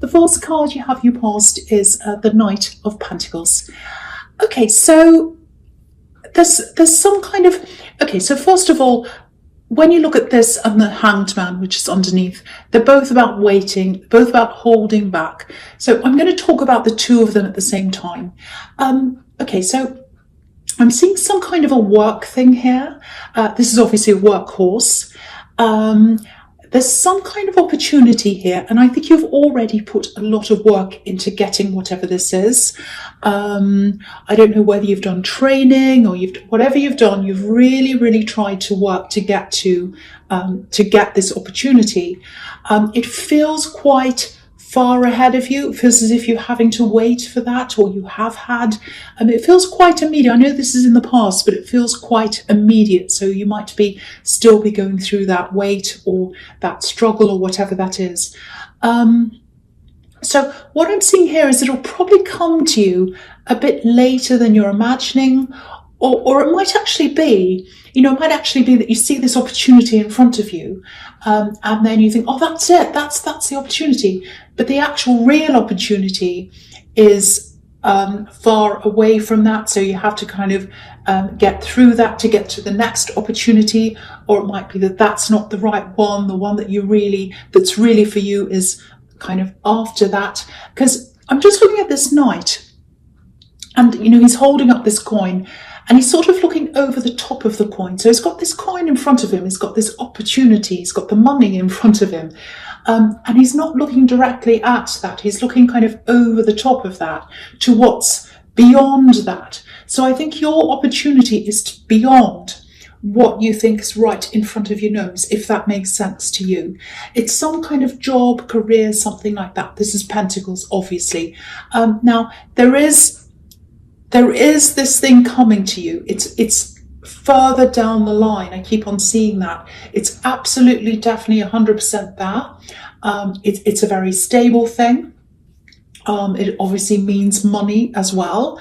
The first card you have, you passed, is the Knight of Pentacles. Okay, so there's some kind of... Okay, so first of all, when you look at this and the Hanged Man, which is underneath, they're both about waiting, both about holding back. So I'm going to talk about the two of them at the same time. Okay, so I'm seeing some kind of a work thing here. This is obviously a workhorse. There's some kind of opportunity here, and I think you've already put a lot of work into getting whatever this is. I don't know whether you've done training or whatever you've done, you've really tried to work to get this opportunity. It feels quite far ahead of you. It feels as if you're having to wait for that, or you have had. It feels quite immediate. I know this is in the past, but it feels quite immediate. So you might still be going through that wait or that struggle or whatever that is. So what I'm seeing here is it'll probably come to you a bit later than you're imagining, or it might actually be, that you see this opportunity in front of you, and then you think, oh, that's it, that's the opportunity. But the actual real opportunity is far away from that. So you have to kind of get through that to get to the next opportunity, or it might be that that's not the right one. The one that's really for you is kind of after that. Because I'm just looking at this knight, and he's holding up this coin, and he's sort of looking over the top of the coin. So he's got this coin in front of him. He's got this opportunity. He's got the money in front of him. And he's not looking directly at that. He's looking kind of over the top of that to what's beyond that. So I think your opportunity is beyond what you think is right in front of your nose, if that makes sense to you. It's some kind of job, career, something like that. This is Pentacles, obviously. Now, there is this thing coming to you. It's further down the line. I keep on seeing that. It's absolutely, definitely 100% there. It's a very stable thing. It obviously means money as well.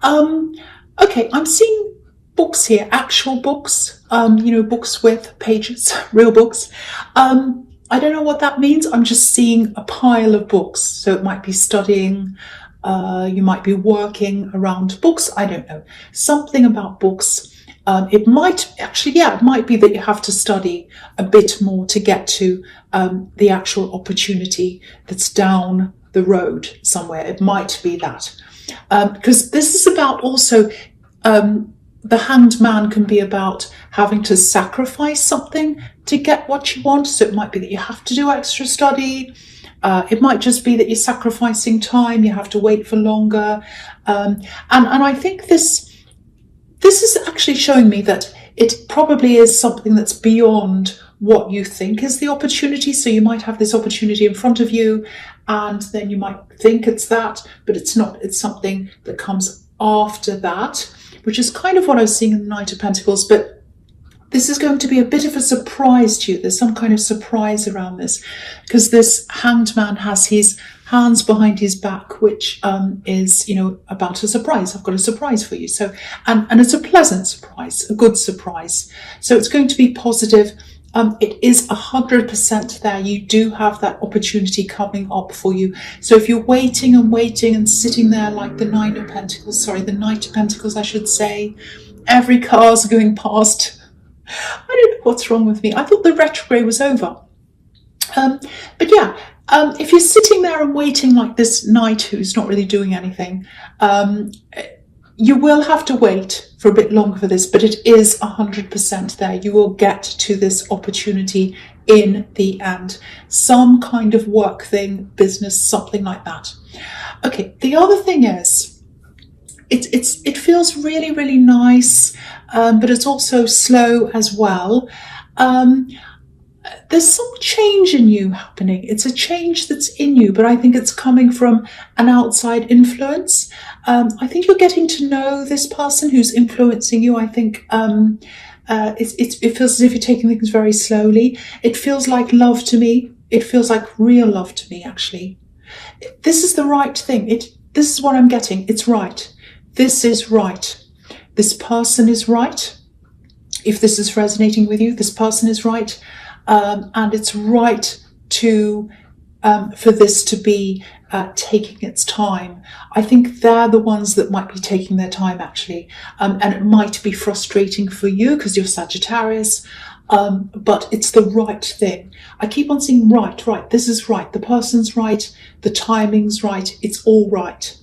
Okay, I'm seeing books here, actual books, books with pages, real books. I don't know what that means. I'm just seeing a pile of books. So it might be studying, you might be working around books. I don't know. Something about books. It might be that you have to study a bit more to get to the actual opportunity that's down the road somewhere. It might be that. Because this is about also, the Hanged Man can be about having to sacrifice something to get what you want. So it might be that you have to do extra study. It might just be that you're sacrificing time. You have to wait for longer. And I think this is actually showing me that it probably is something that's beyond what you think is the opportunity. So you might have this opportunity in front of you, and then you might think it's that, but it's not. It's something that comes after that, which is kind of what I was seeing in the Knight of Pentacles. But this is going to be a bit of a surprise to you. There's some kind of surprise around this, because this Hanged Man has his hands behind his back, which is, about a surprise. I've got a surprise for you. So, and it's a pleasant surprise, a good surprise. So it's going to be positive. It is 100% there. You do have that opportunity coming up for you. So if you're waiting and sitting there like the Knight of Pentacles, I should say, every car's going past. I don't know what's wrong with me. I thought the retrograde was over. But yeah, if you're sitting there and waiting like this knight who's not really doing anything, you will have to wait for a bit longer for this, but it is 100% there. You will get to this opportunity in the end. Some kind of work thing, business, something like that. Okay, the other thing is, it feels really, really nice, but it's also slow as well. There's some change in you happening. It's a change that's in you, but I think it's coming from an outside influence. I think you're getting to know this person who's influencing you. I think it feels as if you're taking things very slowly. It feels like love to me. It feels like real love to me, actually. This is the right thing. This is what I'm getting. It's right. This is right. This person is right. If this is resonating with you, this person is right. And it's right to for this to be taking its time. I think they're the ones that might be taking their time, actually. And it might be frustrating for you because you're Sagittarius, but it's the right thing. I keep on saying right, this is right, the person's right, the timing's right, it's all right.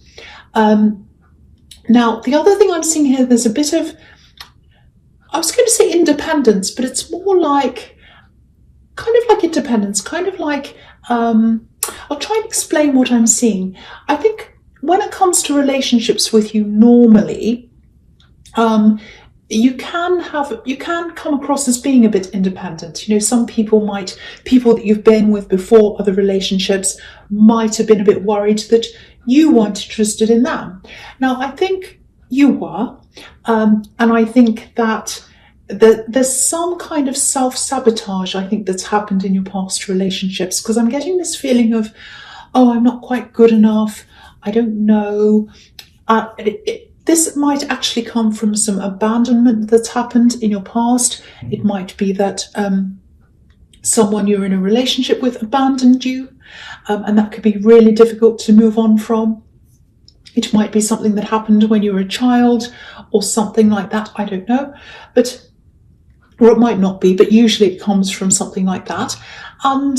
Now, the other thing I'm seeing here, there's a bit of, I was going to say independence, but it's more like, kind of like independence, kind of like, I'll try and explain what I'm seeing. I think when it comes to relationships with you normally, you can come across as being a bit independent. You know, some people that you've been with before, other relationships, might have been a bit worried that you weren't interested in them. Now, I think you were, and I think that there's some kind of self-sabotage, I think, that's happened in your past relationships, because I'm getting this feeling of, oh, I'm not quite good enough, I don't know. This might actually come from some abandonment that's happened in your past. It might be that someone you're in a relationship with abandoned you, and that could be really difficult to move on from. It might be something that happened when you were a child or something like that, I don't know. Or it might not be, but usually it comes from something like that. And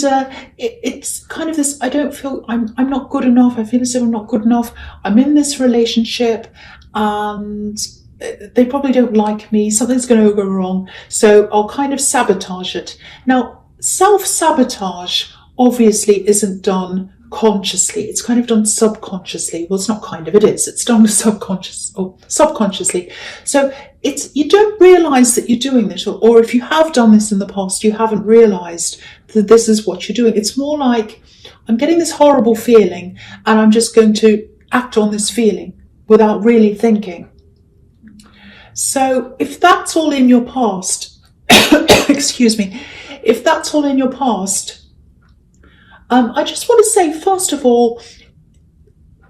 it's kind of this, I don't feel, I'm not good enough, I feel as if I'm not good enough, I'm in this relationship and they probably don't like me, something's going to go wrong, so I'll kind of sabotage it. Now, self-sabotage obviously isn't done consciously, it's kind of done subconsciously. Well, it's not kind of, it is, it's done subconsciously. So you don't realize that you're doing this, or if you have done this in the past, you haven't realized that this is what you're doing. It's more like, I'm getting this horrible feeling and I'm just going to act on this feeling without really thinking. So if that's all in your past, excuse me, if that's all in your past, I just want to say, first of all,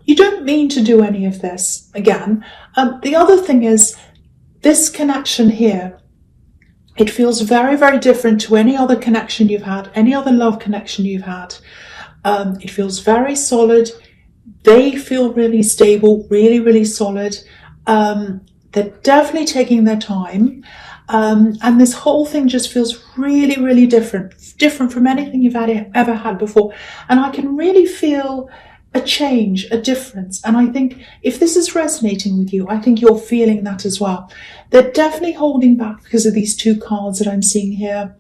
you don't mean to do any of this again. The other thing is, this connection here, it feels very, very different to any other connection you've had, any other love connection you've had. It feels very solid. They feel really stable, really, really solid. They're definitely taking their time. And this whole thing just feels really, really different from anything you've ever had before. And I can really feel a change, a difference. And I think if this is resonating with you, I think you're feeling that as well. They're definitely holding back because of these two cards that I'm seeing here.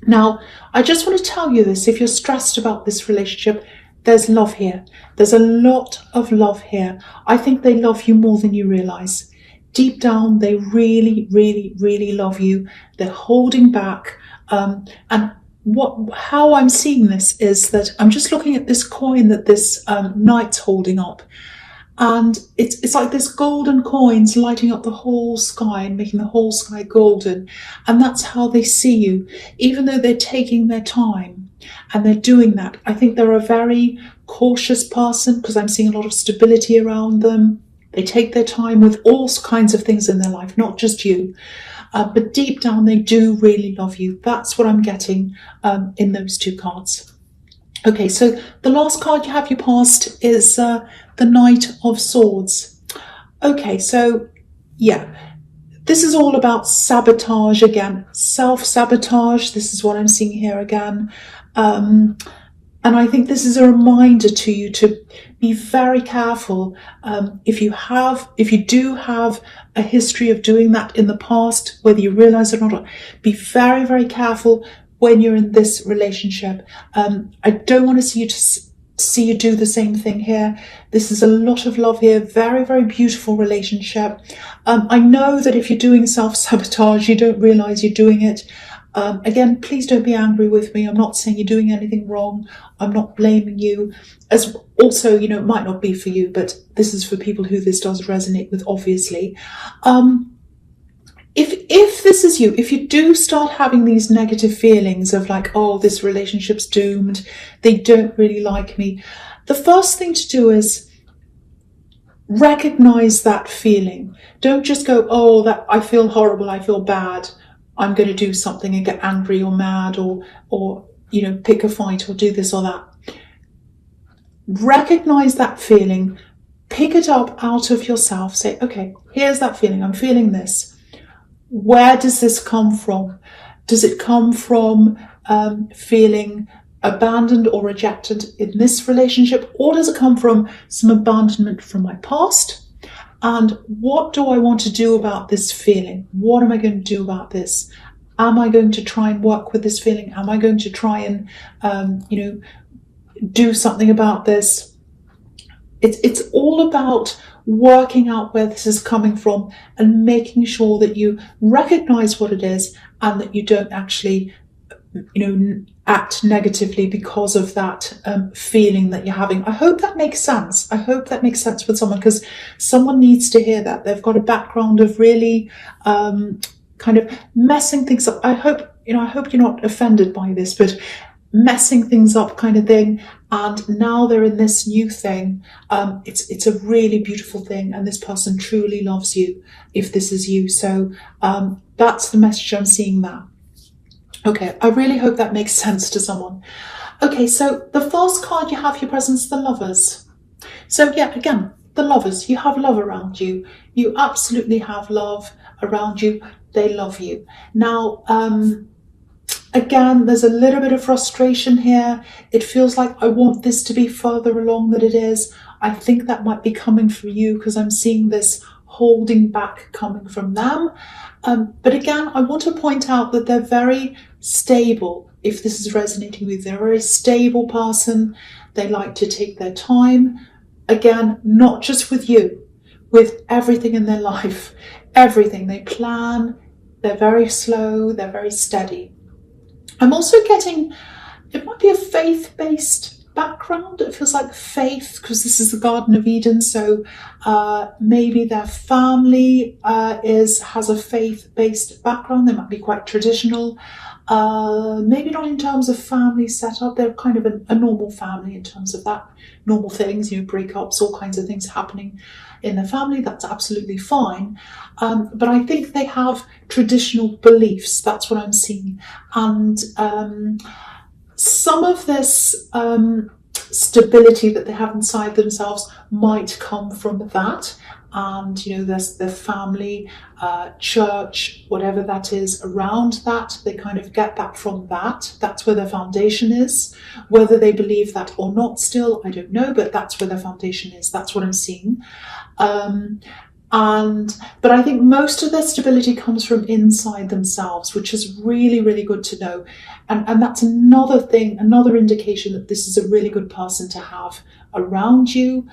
Now, I just want to tell you this, if you're stressed about this relationship, there's love here. There's a lot of love here. I think they love you more than you realize. Deep down, they really, really, really love you. They're holding back. And how I'm seeing this is that I'm just looking at this coin that this knight's holding up. And it's like this golden coins lighting up the whole sky and making the whole sky golden. And that's how they see you, even though they're taking their time and they're doing that. I think they're a very cautious person because I'm seeing a lot of stability around them. They take their time with all kinds of things in their life, not just you. But deep down, they do really love you. That's what I'm getting in those two cards. Okay, so the last card you have your past is the Knight of Swords. Okay, so yeah, this is all about sabotage again, self-sabotage. This is what I'm seeing here again. And I think this is a reminder to you to be very careful. If you do have a history of doing that in the past, whether you realize it or not, be very, very careful when you're in this relationship. I don't want to see you do the same thing here. This is a lot of love here. Very, very beautiful relationship. I know that if you're doing self-sabotage, you don't realize you're doing it. Again, please don't be angry with me. I'm not saying you're doing anything wrong. I'm not blaming you. As also, you know, it might not be for you, but this is for people who this does resonate with, obviously. If this is you, if you do start having these negative feelings of like, oh, this relationship's doomed, they don't really like me, the first thing to do is recognize that feeling. Don't just go, oh, that I feel horrible, I feel bad, I'm going to do something and get angry or mad or you know, pick a fight or do this or that. recognize that feeling, pick it up out of yourself, say, okay, here's that feeling, I'm feeling this. Where does this come from? Does it come from feeling abandoned or rejected in this relationship, or does it come from some abandonment from my past? And what do I want to do about this feeling? What am I going to do about this? Am I going to try and work with this feeling? Am I going to try and, do something about this? It's all about working out where this is coming from and making sure that you recognize what it is and that you don't actually, act negatively because of that feeling that you're having. I hope that makes sense. I hope that makes sense with someone, because someone needs to hear that. They've got a background of really kind of messing things up. I hope you're not offended by this, but messing things up kind of thing. And now they're in this new thing. It's a really beautiful thing, and this person truly loves you if this is you. So that's the message I'm seeing there. Okay, I really hope that makes sense to someone. Okay, so the first card you have, your presence, the Lovers. So yeah, again, the Lovers, you have love around you. You absolutely have love around you. They love you. Now, again, there's a little bit of frustration here. It feels like I want this to be further along than it is. I think that might be coming from you, because I'm seeing this holding back coming from them. But again, I want to point out that they're very stable. If this is resonating with you, they're a very stable person. They like to take their time. Again, not just with you, with everything in their life. Everything. They plan. They're very slow. They're very steady. I'm also getting, it might be a faith-based background. It feels like faith, because this is the Garden of Eden. So maybe their family has a faith-based background. They might be quite traditional. Maybe not in terms of family setup. They're kind of a normal family in terms of that. Normal things, breakups, all kinds of things happening in the family. That's absolutely fine. But I think they have traditional beliefs. That's what I'm seeing. And some of this stability that they have inside themselves might come from that. And, there's their family, church, whatever that is around that. They kind of get that from that. That's where their foundation is. Whether they believe that or not still, I don't know, but that's where their foundation is. That's what I'm seeing. But I think most of their stability comes from inside themselves, which is really, really good to know. And that's another thing, another indication that this is a really good person to have around you.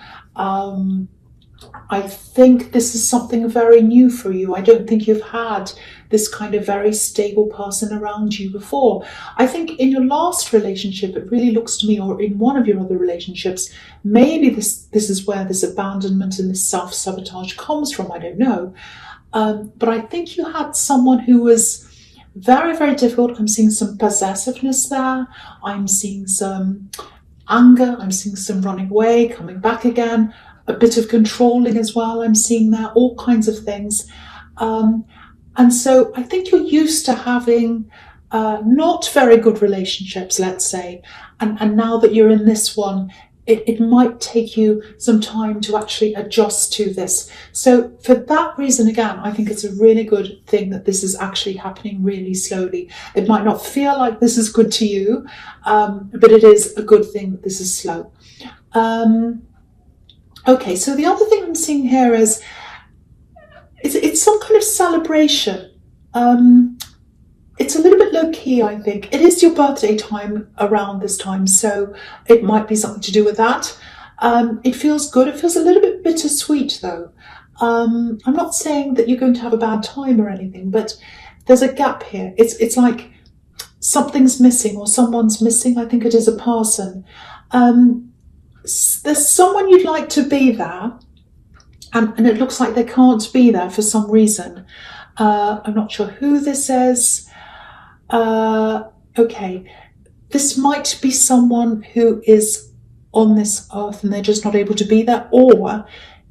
I think this is something very new for you. I don't think you've had this kind of very stable person around you before. I think in your last relationship, it really looks to me, or in one of your other relationships, maybe this is where this abandonment and this self-sabotage comes from. I don't know. But I think you had someone who was very, very difficult. I'm seeing some possessiveness there. I'm seeing some anger. I'm seeing some running away, coming back again. A bit of controlling as well. I'm seeing there, all kinds of things. And so I think you're used to having not very good relationships, let's say. And now that you're in this one, it might take you some time to actually adjust to this. So for that reason, again, I think it's a really good thing that this is actually happening really slowly. It might not feel like this is good to you, but it is a good thing that this is slow. Okay, so the other thing I'm seeing here is it's some kind of celebration. It's a little bit low-key, I think. It is your birthday time around this time, so it might be something to do with that. It feels good. It feels a little bit bittersweet, though. I'm not saying that you're going to have a bad time or anything, but there's a gap here. It's like something's missing or someone's missing. I think it is a person. There's someone you'd like to be there, and it looks like they can't be there for some reason. I'm not sure who this is. Okay, this might be someone who is on this earth and they're just not able to be there, or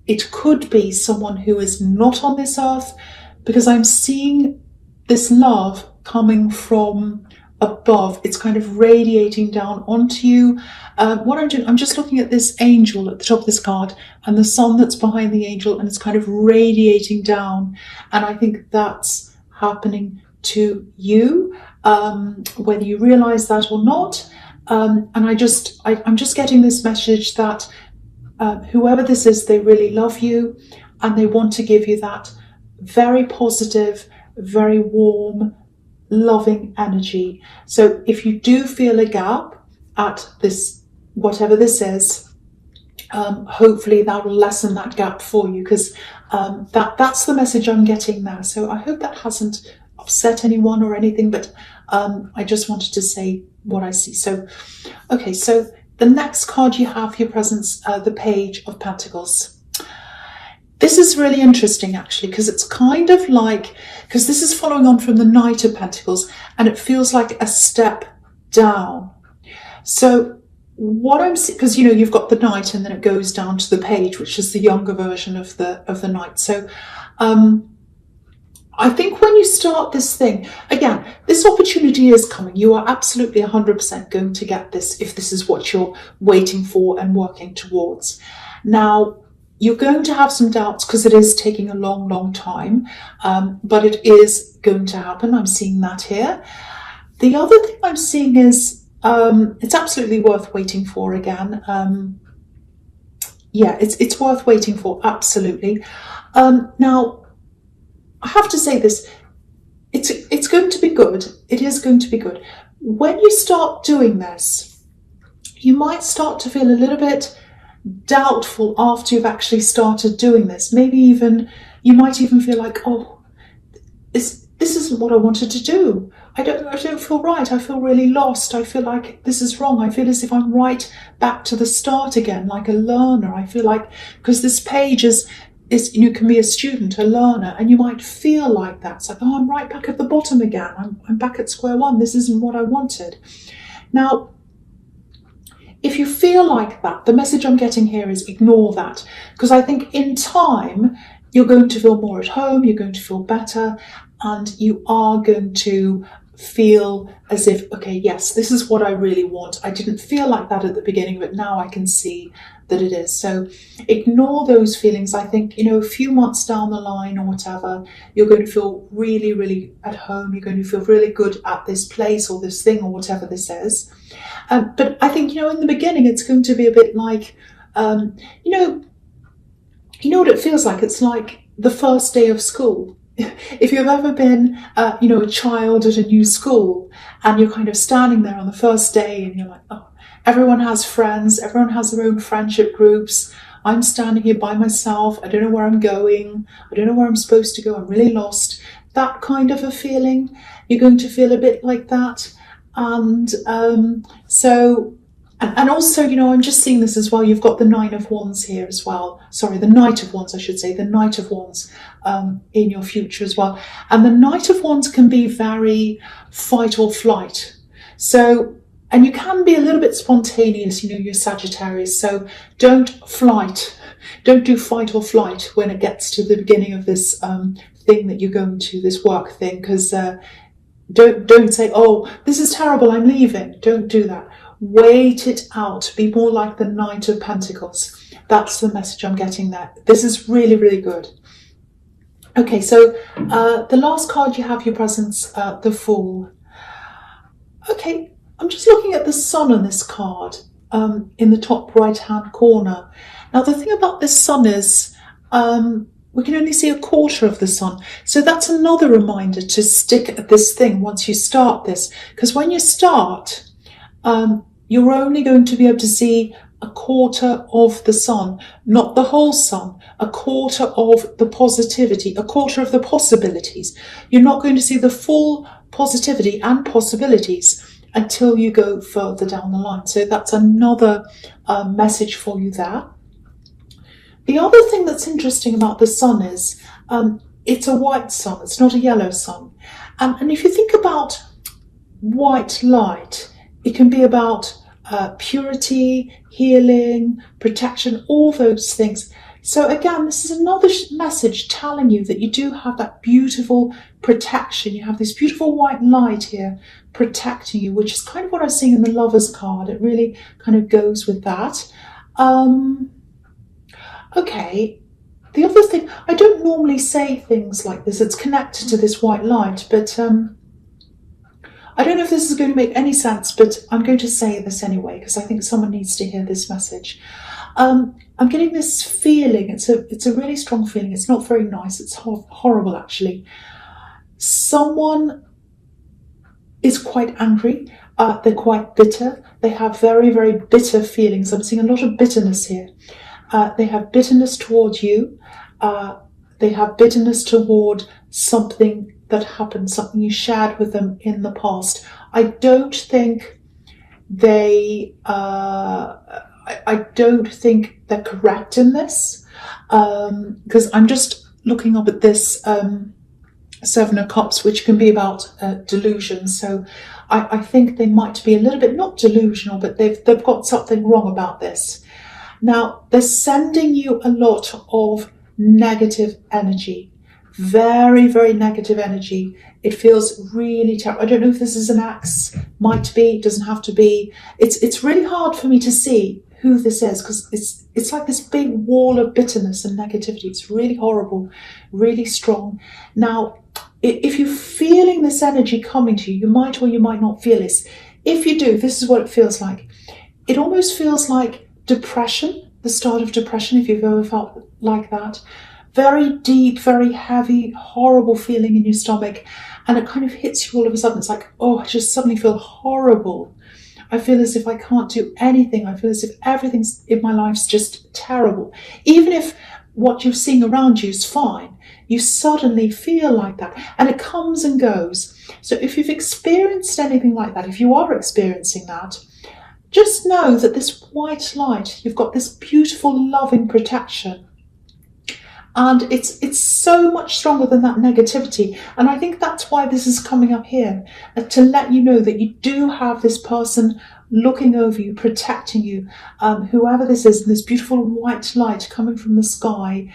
it could be someone who is not on this earth, because I'm seeing this love coming from above. It's kind of radiating down onto you. What I'm doing, I'm just looking at this angel at the top of this card and the sun that's behind the angel, and it's kind of radiating down. And I think that's happening to you, whether you realize that or not. And I'm just getting this message that whoever this is, they really love you and they want to give you that very positive, very warm, loving energy. So if you do feel a gap at this, whatever this is, hopefully that will lessen that gap for you, because that's the message I'm getting there. So I hope that hasn't upset anyone or anything, but I just wanted to say what I see. So, okay, so the next card you have for your presence, the Page of Pentacles. This is really interesting, actually, because it's kind of like, because this is following on from the Knight of Pentacles, and it feels like a step down. So what I'm seeing, because, you know, you've got the Knight and then it goes down to the Page, which is the younger version of the Knight. So I think when you start this thing, again, this opportunity is coming. You are absolutely 100% going to get this if this is what you're waiting for and working towards. Now, you're going to have some doubts because it is taking a long, long time, but it is going to happen. I'm seeing that here. The other thing I'm seeing is it's absolutely worth waiting for again. Yeah, it's worth waiting for, absolutely. Now, I have to say this, it's going to be good. It is going to be good. When you start doing this, you might start to feel a little bit doubtful after you've actually started doing this. Maybe even, you might even feel like, oh, this isn't what I wanted to do. I don't feel right. I feel really lost. I feel like this is wrong. I feel as if I'm right back to the start again, like a learner. I feel like, because this page is you can be a student, a learner, and you might feel like that. It's like, oh, I'm right back at the bottom again. I'm back at square one. This isn't what I wanted. Now, if you feel like that, the message I'm getting here is ignore that, because I think in time you're going to feel more at home, you're going to feel better, and you are going to feel as if, okay, yes, this is what I really want. I didn't feel like that at the beginning, but now I can see that it is. So ignore those feelings. I think, you know, a few months down the line or whatever, you're going to feel really, really at home. You're going to feel really good at this place or this thing or whatever this is. But I think, you know, in the beginning, it's going to be a bit like, you know what it feels like? It's like the first day of school. If you've ever been, you know, a child at a new school and you're kind of standing there on the first day and you're like, oh, everyone has friends, everyone has their own friendship groups. I'm standing here by myself. I don't know where I'm going. I don't know where I'm supposed to go. I'm really lost. That kind of a feeling. You're going to feel a bit like that. And and also, you know, I'm just seeing this as well. You've got the Nine of Wands here as well. Sorry, the Knight of Wands, I should say. The Knight of Wands in your future as well. And the Knight of Wands can be very fight or flight. So, and you can be a little bit spontaneous, you know, you're Sagittarius. So don't do fight or flight when it gets to the beginning of this thing that you're going to, this work thing, because don't say, oh, this is terrible, I'm leaving. Don't do that. Wait it out. Be more like the Knight of Pentacles. That's the message I'm getting there. This is really, really good. Okay, so the last card you have your presence, the Fool. Okay, I'm just looking at the Sun on this card in the top right-hand corner. Now, the thing about this Sun is we can only see a quarter of the Sun. So that's another reminder to stick at this thing once you start this. Because when you start, you're only going to be able to see a quarter of the Sun, not the whole Sun, a quarter of the positivity, a quarter of the possibilities. You're not going to see the full positivity and possibilities until you go further down the line. So that's another message for you there. The other thing that's interesting about the Sun is it's a white sun, it's not a yellow sun. And if you think about white light, it can be about purity, healing, protection, all those things. So again, this is another message telling you that you do have that beautiful protection. You have this beautiful white light here protecting you, which is kind of what I was seeing in the Lovers card. It really kind of goes with that. Okay, the other thing, I don't normally say things like this. It's connected to this white light, but I don't know if this is going to make any sense, but I'm going to say this anyway, because I think someone needs to hear this message. I'm getting this feeling, it's a really strong feeling. It's not very nice. It's horrible, actually. Someone is quite angry. They're quite bitter. They have very, very bitter feelings. I'm seeing a lot of bitterness here. They have bitterness towards you. They have bitterness toward something that happened, something you shared with them in the past. I don't think I don't think they're correct in this, because I'm just looking up at this Seven of Cups, which can be about delusion. So I think they might be a little bit, not delusional, but they've got something wrong about this. Now, they're sending you a lot of negative energy, very, very negative energy. It feels really terrible. I don't know if this is an axe, might be, doesn't have to be. It's really hard for me to see who this is, because it's like this big wall of bitterness and negativity. It's really horrible, really strong. Now, if you're feeling this energy coming to you, you might or you might not feel this. If you do, this is what it feels like. It almost feels like depression, the start of depression, if you've ever felt like that. Very deep, very heavy, horrible feeling in your stomach, and it kind of hits you all of a sudden. It's like, oh, I just suddenly feel horrible. I feel as if I can't do anything. I feel as if everything in my life's just terrible. Even if what you're seeing around you is fine, you suddenly feel like that, and it comes and goes. So if you've experienced anything like that, if you are experiencing that, just know that this white light, you've got this beautiful loving protection. And it's so much stronger than that negativity. And I think that's why this is coming up here, to let you know that you do have this person looking over you, protecting you, whoever this is, and this beautiful white light coming from the sky.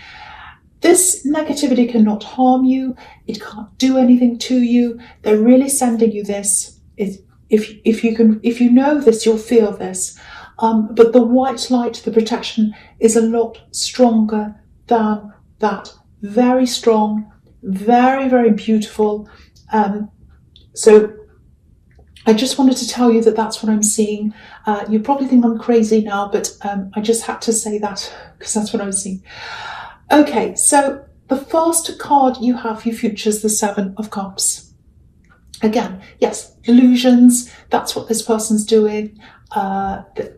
This negativity cannot harm you. It can't do anything to you. They're really sending you this. If you know this, you'll feel this. But the white light, the protection, is a lot stronger than that. Very strong, very, very beautiful. So I just wanted to tell you that that's what I'm seeing. You probably think I'm crazy now, but I just had to say that because that's what I was seeing. Okay, so the first card you have for your future is the Seven of Cups. Again, yes, illusions, that's what this person's doing.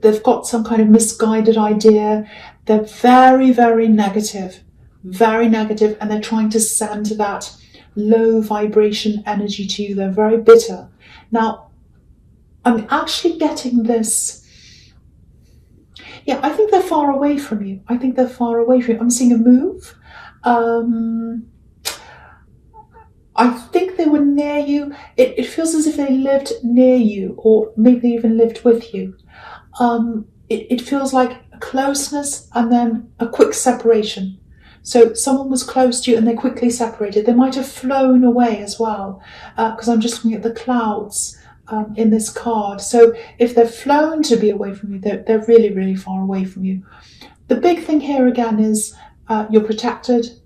They've got some kind of misguided idea. They're very, very negative, and they're trying to send that low vibration energy to you. They're very bitter. Now, I'm actually getting this. Yeah, I think they're far away from you. I'm seeing a move. I think they were near you. It feels as if they lived near you, or maybe even lived with you. It feels like a closeness and then a quick separation. So someone was close to you and they quickly separated. They might have flown away as well, because I'm just looking at the clouds in this card. So if they've flown to be away from you, they're really, really far away from you. The big thing here again is you're protected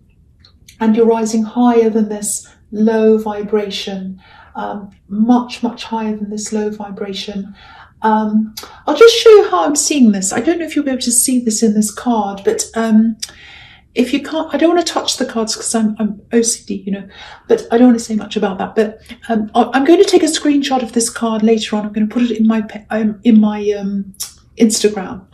and you're rising higher than this low vibration, much, much higher than this low vibration. I'll just show you how I'm seeing this. I don't know if you'll be able to see this in this card, but if you can't, I don't want to touch the cards because I'm OCD, but I don't want to say much about that. But I'm going to take a screenshot of this card later on. I'm going to put it in my Instagram,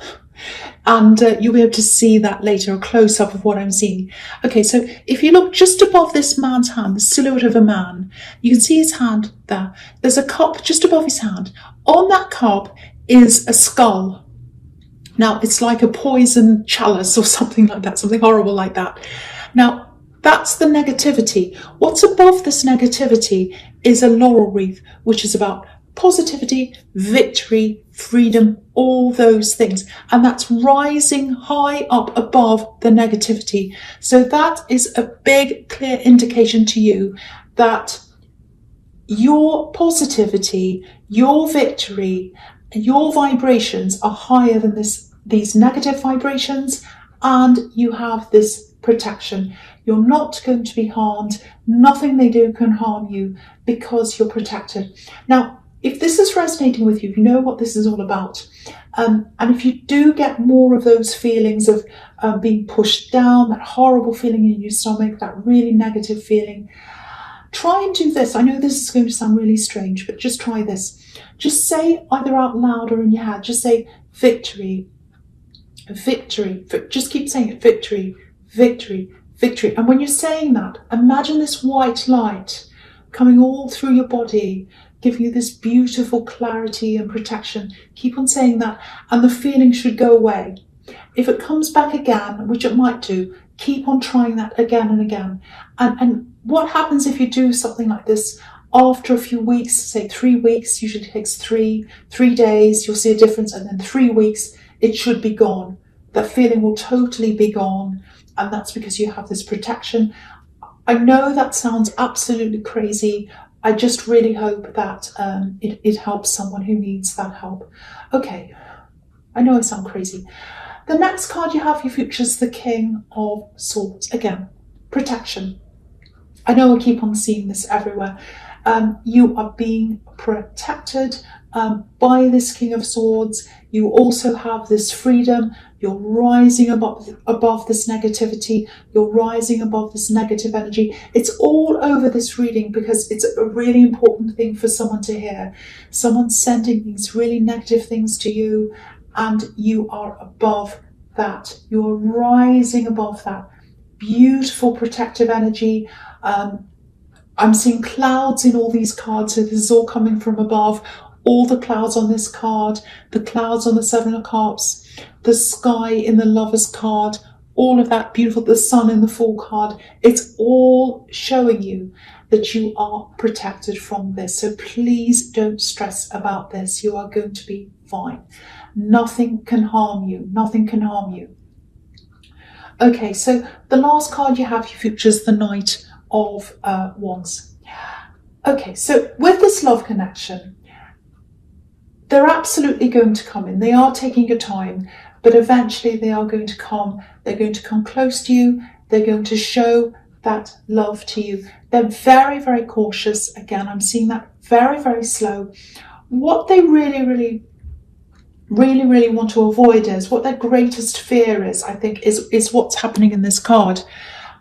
and you'll be able to see that later, a close-up of what I'm seeing. Okay, so if you look just above this man's hand, the silhouette of a man, you can see his hand there. There's a cup just above his hand. On that cup is a skull. Now, it's like a poison chalice or something like that, something horrible like that. Now, that's the negativity. What's above this negativity is a laurel wreath, which is about positivity, victory, freedom, all those things. And that's rising high up above the negativity. So that is a big, clear indication to you that your positivity, your victory, your vibrations are higher than these negative vibrations, and you have this protection. You're not going to be harmed. Nothing they do can harm you because you're protected. Now, if this is resonating with you, you know what this is all about. And if you do get more of those feelings of being pushed down, that horrible feeling in your stomach, that really negative feeling, try and do this. I know this is going to sound really strange, but just try this. Just say either out loud or in your head, just say victory, victory. Just keep saying it, victory, victory, victory. And when you're saying that, imagine this white light coming all through your body, giving you this beautiful clarity and protection. Keep on saying that, and the feeling should go away. If it comes back again, which it might do, keep on trying that again and again. And what happens if you do something like this after a few weeks, say 3 weeks, usually takes three days, you'll see a difference, and then 3 weeks, it should be gone. That feeling will totally be gone, and that's because you have this protection. I know that sounds absolutely crazy. I just really hope that it helps someone who needs that help. Okay, I know I sound crazy. The next card you have, your future, is the King of Swords. Again, protection. I know I keep on seeing this everywhere. You are being protected by this King of Swords. You also have this freedom. You're rising above this negativity. You're rising above this negative energy. It's all over this reading because it's a really important thing for someone to hear. Someone's sending these really negative things to you, and you are above that. You are rising above that. Beautiful protective energy. I'm seeing clouds in all these cards, so this is all coming from above. All the clouds on this card, the clouds on the Seven of Cups, the sky in the Lover's card, all of that beautiful, the sun in the Fool card. It's all showing you that you are protected from this. So please don't stress about this. You are going to be fine. Nothing can harm you. Nothing can harm you. Okay, so the last card you have, your future, is the Knight of Wands. Okay, so with this love connection, they're absolutely going to come in. They are taking your time, but eventually they are going to come. They're going to come close to you. They're going to show that love to you. They're very, very cautious. Again, I'm seeing that very, very slow. What they really want to avoid is, what their greatest fear is, I think, is what's happening in this card.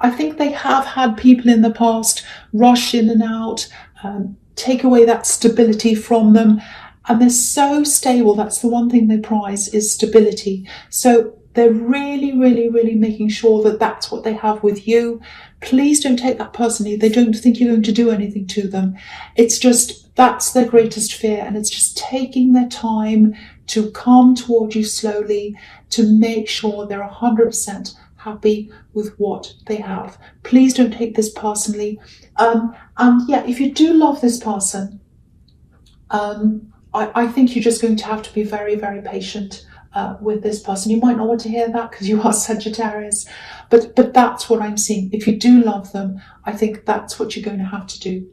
I think they have had people in the past rush in and out, take away that stability from them. And they're so stable. That's the one thing they prize, is stability. So they're really making sure that that's what they have with you. Please don't take that personally. They don't think you're going to do anything to them. It's just, that's their greatest fear. And it's just taking their time to come toward you slowly to make sure they're 100% happy with what they have. Please don't take this personally. And yeah, if you do love this person, I think you're just going to have to be very patient with this person. You might not want to hear that because you are Sagittarius, but that's what I'm seeing. If you do love them, I think that's what you're going to have to do.